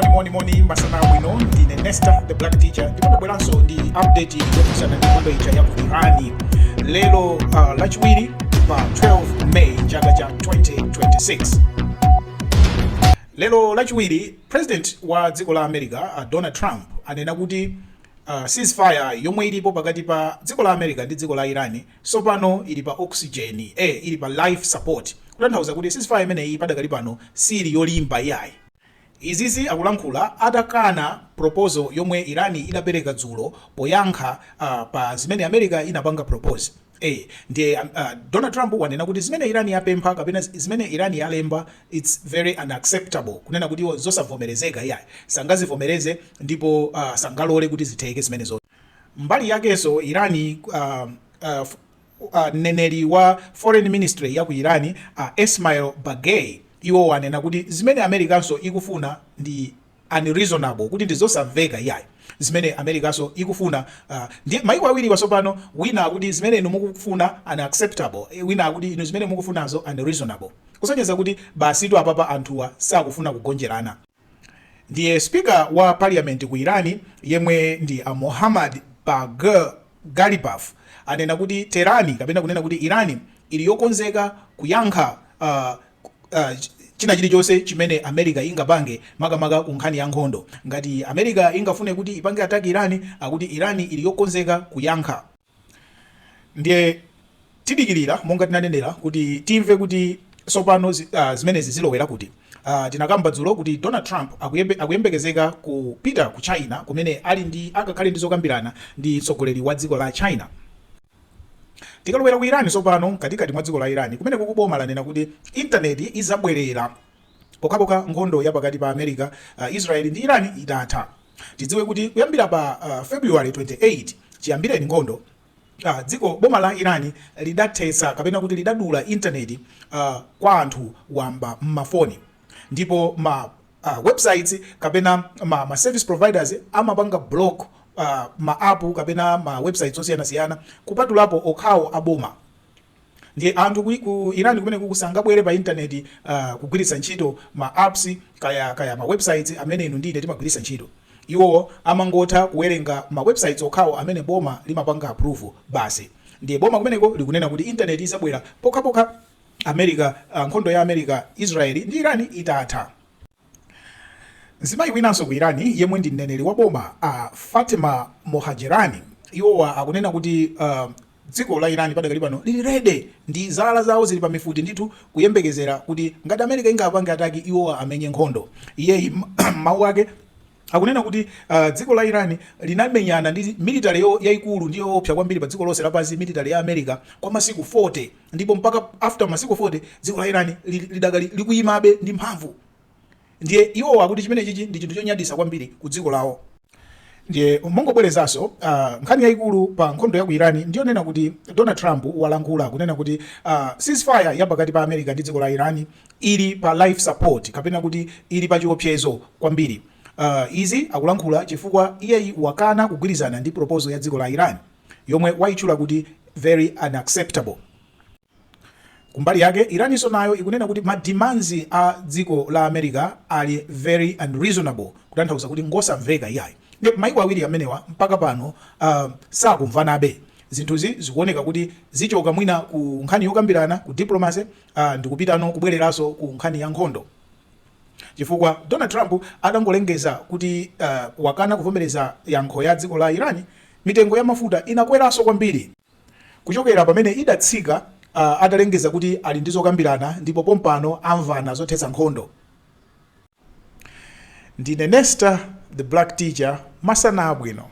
Moni masana bwino ndine Nesta the Black Teacher ndipo bweranso ndi update yokusana ndi nkhondo ija ya ku Iran lero lachiwiri pa 12 May chaka cha 2026. Lero lachiwiri president wa dziko la America Donald Trump anena kuti ceasefire yomwe ilipo pakati pa dziko la America ndi dziko la Iran sopano ili pa oxygen ili pa life support, kutanthauza kuti ceasefire imeneyi padakali pano sili yolimba yayi. Izizi akulankhula atakana proposal yomwe Iran idapereka dzulo poyankha pa zimene America inapanga propose. Ndiye Donald Trump wanena kuti zimene Iran yapempha kapena zimene Iran yalemba it's very unacceptable, kunena kuti zosavomerezeka yayi, sangazivomereze ndipo sangalole kuti zitheke zimenezo. Mbali yakenso Iran neneri wa foreign ministry ya ku Iran Ismail Baghei iwo wanena kuti zimene Americanso ikufuna ndi unreasonable, kuti ndi zosamveka yayi. Zimene Americanso ikufuna ndi maiko awiri wasopano, wina akuti zimene inu mukufuna unacceptable, wina akuti inu zimene mukufunazo unreasonable, kusonyeza kuti basitu apapa anthuwa sakufuna kugonjerana. Ndiye speaker wa parliament ku Iran yemwe ndi Mohammad Bagher Ghalibaf anena kuti Tehran kapena kunena kuti Iran ili yokonzeka kuyankha china chilichonse chimene America ingapange makamaka ku nkhani ya nkhondo. Ngati America ingafune kuti ipange attack Iran, akuti Iran ili yokonzeka kuyankha. Ndiye tidikirira monga tinanenera kuti timve kuti sopano zimene zizilowera kuti tinakamba dzulo kuti Donald Trump akuyembekezeka kupita ku China kumene akakhale ndi zokambirana ndi mtsogoleri wa dziko la China. Tikalowera ku Iran sopano katikati mwa dziko la Iran kumene kukuboma lanena kuti internet izabwerera pokapoka nkhondo ya pakati pa America, Israel ndi Iran itatha. Tidziwe kuti kuyambira pa February 28 chiyambireni nkhondo, dziko boma la Iran lidathetsa kapena kuti lidadula internet kwa anthu wamba mmafoni, ndipo websites kapena ma service providers amapanga block ma app kapena ma websites osiyana-siyana kupatulapo okhawo aboma. Ndiye anthu ku Iran kumene kusangabwere pa internet kugwiritsa ntchito ma apps kaya ma websites amene inu ndine timagwiritsa ntchito. Iwo amangotha kuwerenga ma websites okhawo amene boma limapanga approve basi. Ndiye boma kumeneko likunena kuti internet isabwera pokhapokha America, nkhondo ya America, Israel ndi Iran itatha. Nzimayi winanso ku Iran yemwe ndi mneneri wa boma Fatima Mohajerani iwo akunena kuti dziko la Iran padakali pano lili ready, ndi zala zawo zili pa mifuti ndithu kuyembekezera kuti ngati America ingapange ataki iwo amenye nkhondo. Iye mawu ake akunena kuti dziko la Iran linamenyana ndi military yayikulu ndi yoopsa kwambiri pa dziko lonse lapansi, military ya America kwa masiku 40, ndipo mpaka after masiku 40 dziko la Iran lidakali likuyimabe ndi mphamvu. Ndiye iwo akuti chimene chichi ndi chinthu chonyadisa kwambiri ku dziko lawo. Ndiye mongobwerezanso nkhani yayikulu pa nkhondo ya ku Iran ndiyonena kuti Donald Trump walankhula kunena kuti ceasefire ya pakati pa America ndi dziko la Iran ili pa life support kapena kuti ili pa chiopsezo kwambiri. Izi akulankhula chifukwa iyeyi wakana kugwirizana ndi proposal ya dziko la Iran yomwe waitchula kuti very unacceptable. Kumbali yake Iran iso nayo ikunena kuti ma demands a dziko la America ali very unreasonable, kutanthauza kuti ngosamveka yayi. Ndipo maiko awiri amenewa mpaka pano sakumvanabe. Zinthuzi zikuoneka kuti zichoka mwina ku nkhani yokambirana ku diplomacy ndikupitano kubwereranso ku nkhani ya nkhondo, chifukwa Donald Trump adangolengeza kuti wakana kuvomereza yankho ya dziko la Iran, mitengo ya mafuta inakweranso kwambiri kuchokera pamene idatsika. Adalengeza kuti ali ndi zokambirana ndipo pompano amvana zothetsa nkhondo. Ndine Nesta the Black Teacher, masana abwino.